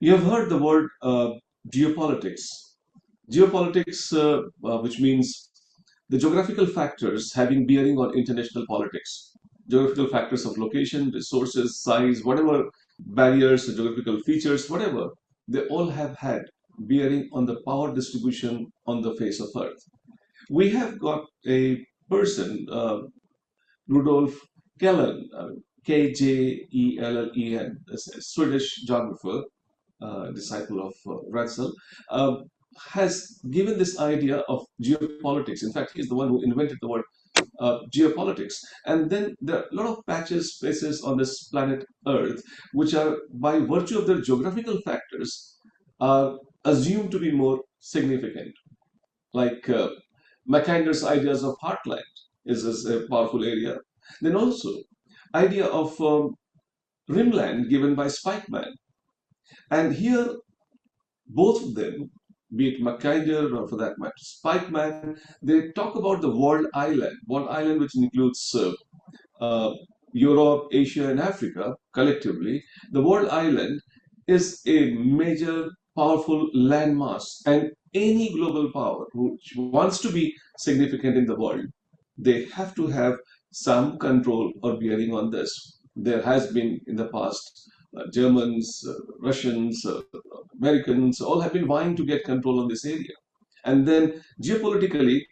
You have heard the word geopolitics. Geopolitics, which means the geographical factors having bearing on international politics. Geographical factors of location, resources, size, whatever barriers, geographical features, whatever, they all have had bearing on the power distribution on the face of Earth. We have got a person, Rudolf Kellen, Kjellen, a Swedish geographer, disciple of Russell, uh, has given this idea of geopolitics. In fact, he's the one who invented the word geopolitics. And then there are a lot of patches, places on this planet Earth, which are, by virtue of their geographical factors, are assumed to be more significant. Like Mackinder's ideas of heartland is a powerful area. Then also, idea of rimland given by Spikeman. And here, both of them, be it Mackinder or for that matter Spikeman, they talk about the world island which includes uh, Europe, Asia, and Africa collectively. The world island is a major, powerful landmass, and any global power which wants to be significant in the world, they have to have some control or bearing on this. There has been in the past Germans, Russians, Americans, all have been vying to get control on this area. And then geopolitically,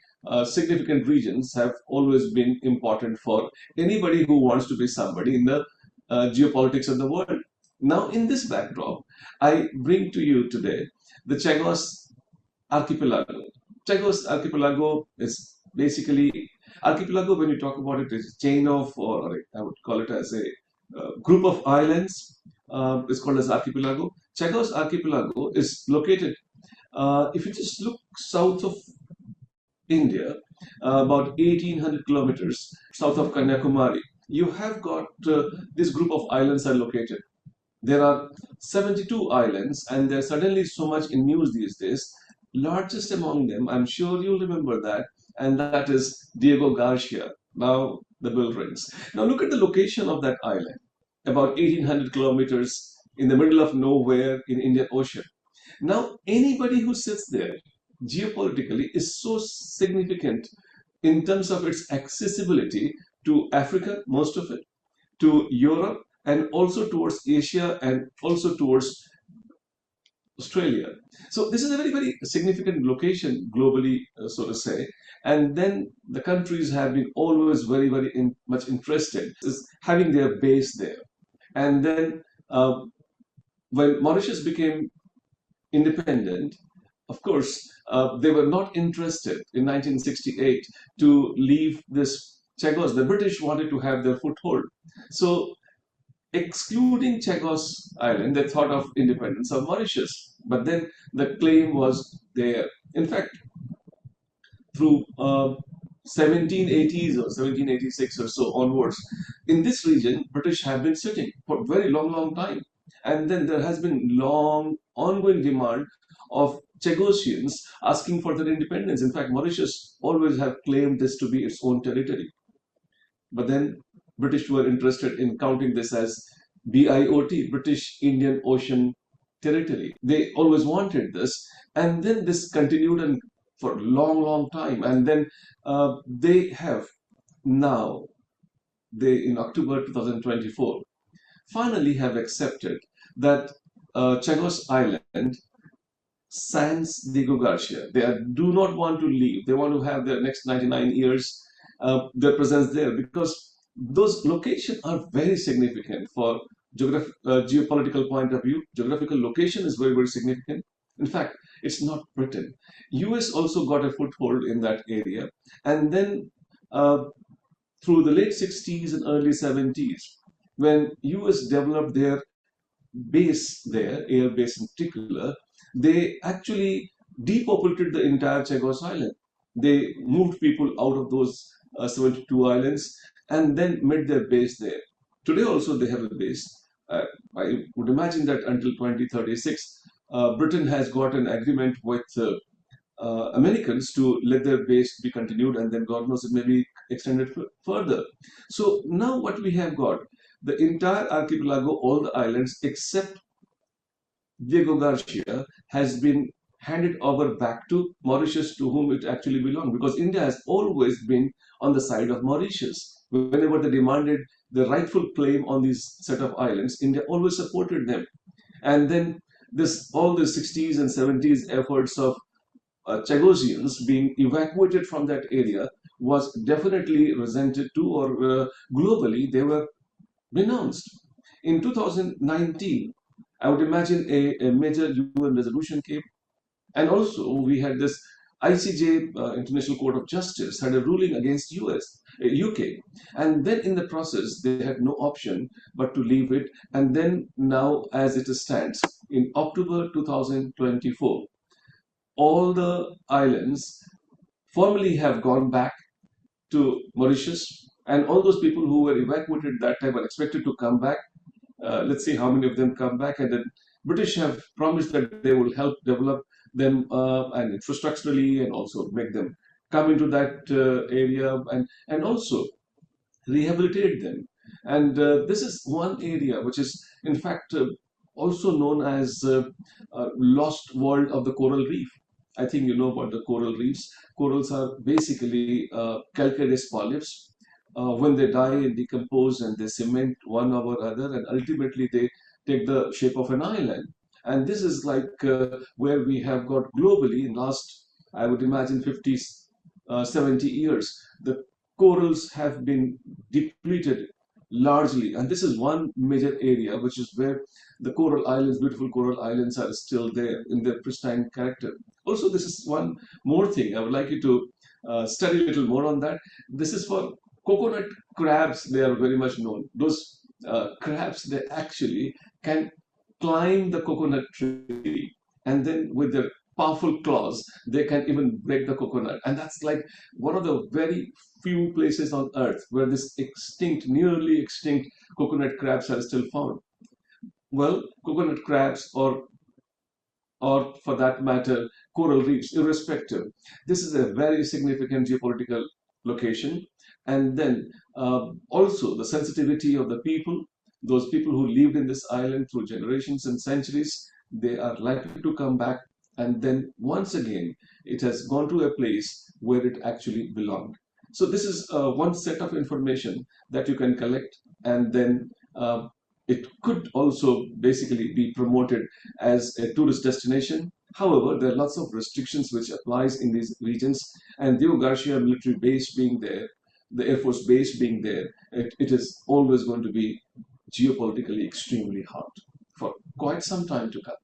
significant regions have always been important for anybody who wants to be somebody in the geopolitics of the world. Now, in this backdrop, I bring to you today the Chagos Archipelago. Chagos Archipelago is basically archipelago. When you talk about it, is a chain of, or I would call it as a group of islands. Is called as archipelago. Chagos Archipelago is located. If you just look south of India, about 1800 kilometers south of Kanyakumari, you have got this group of islands are located. There are 72 islands, and there's suddenly so much in news these days. Largest among them, I'm sure you'll remember that, and that is Diego Garcia. Now the bell rings. Now look at the location of that island, about 1800 kilometers in the middle of nowhere in Indian Ocean. Now anybody who sits there geopolitically is so significant in terms of its accessibility to Africa, most of it, to Europe, and also towards Asia, and also towards Australia. So this is a very, very significant location globally, so to say. And then the countries have been always very, very much interested is having their base there. And then when Mauritius became independent, of course, they were not interested in 1968 to leave this Chagos. The British wanted to have their foothold. So excluding Chagos Island, they thought of independence of Mauritius. But then the claim was there. In fact, through 1780s or 1786 or so onwards, in this region, British have been sitting for a very long, long time. And then there has been long, ongoing demand of Chagosians asking for their independence. In fact, Mauritius always have claimed this to be its own territory. But then British were interested in counting this as BIOT, British Indian Ocean Territory. They always wanted this, and then this continued and for a long, long time. And then they have now, they in October 2024, finally have accepted that Chagos Island sans Diego Garcia. They do not want to leave. They want to have their next 99 years, their presence there, because those locations are very significant for geopolitical point of view. Geographical location is very, very significant. In fact, it's not Britain. US also got a foothold in that area. And then through the late 60s and early 70s, when US developed their base there, air base in particular, they actually depopulated the entire Chagos Island. They moved people out of those 72 islands and then made their base there. Today also they have a base. I would imagine that until 2036, Britain has got an agreement with Americans to let their base be continued, and then God knows it may be extended further. So now what we have got, the entire archipelago, all the islands except Diego Garcia has been handed over back to Mauritius, to whom it actually belonged, because India has always been on the side of Mauritius. Whenever they demanded the rightful claim on these set of islands, India always supported them. And then this all the 60s and 70s efforts of Chagosians being evacuated from that area was definitely resented too, or globally they were renounced. In 2019, I would imagine a major UN resolution came, and also we had this ICJ, International Court of Justice, had a ruling against UK, and then in the process they had no option but to leave it. And then now, as it stands, in October 2024, all the islands formally have gone back to Mauritius, and all those people who were evacuated that time are expected to come back. Let's see how many of them come back, and then British have promised that they will help develop them and infrastructurally, and also make them come into that area, and also rehabilitate them. And this is one area which is, in fact, also known as lost world of the coral reef. I think you know about the coral reefs. Corals are basically calcareous polyps. When they die and decompose, and they cement one over other, and ultimately they take the shape of an island. And this is like where we have got globally in last, I would imagine, 50, 70 years, the corals have been depleted largely. And this is one major area, which is where the coral islands, beautiful coral islands, are still there in their pristine character. Also, this is one more thing I would like you to study a little more on that. This is for coconut crabs. They are very much known. Those crabs, they actually can climb the coconut tree, and then with their powerful claws they can even break the coconut. And that's like one of the very few places on earth where this extinct, nearly extinct coconut crabs are still found. Well, coconut crabs, or for that matter, coral reefs, irrespective, this is a very significant geopolitical location. And then also the sensitivity of the people, those people who lived in this island through generations and centuries, they are likely to come back. And then once again, it has gone to a place where it actually belonged. So this is one set of information that you can collect, and then it could also basically be promoted as a tourist destination. However, there are lots of restrictions which applies in these regions, and Diego Garcia military base being there, the Air Force base being there, it is always going to be geopolitically extremely hot for quite some time to come.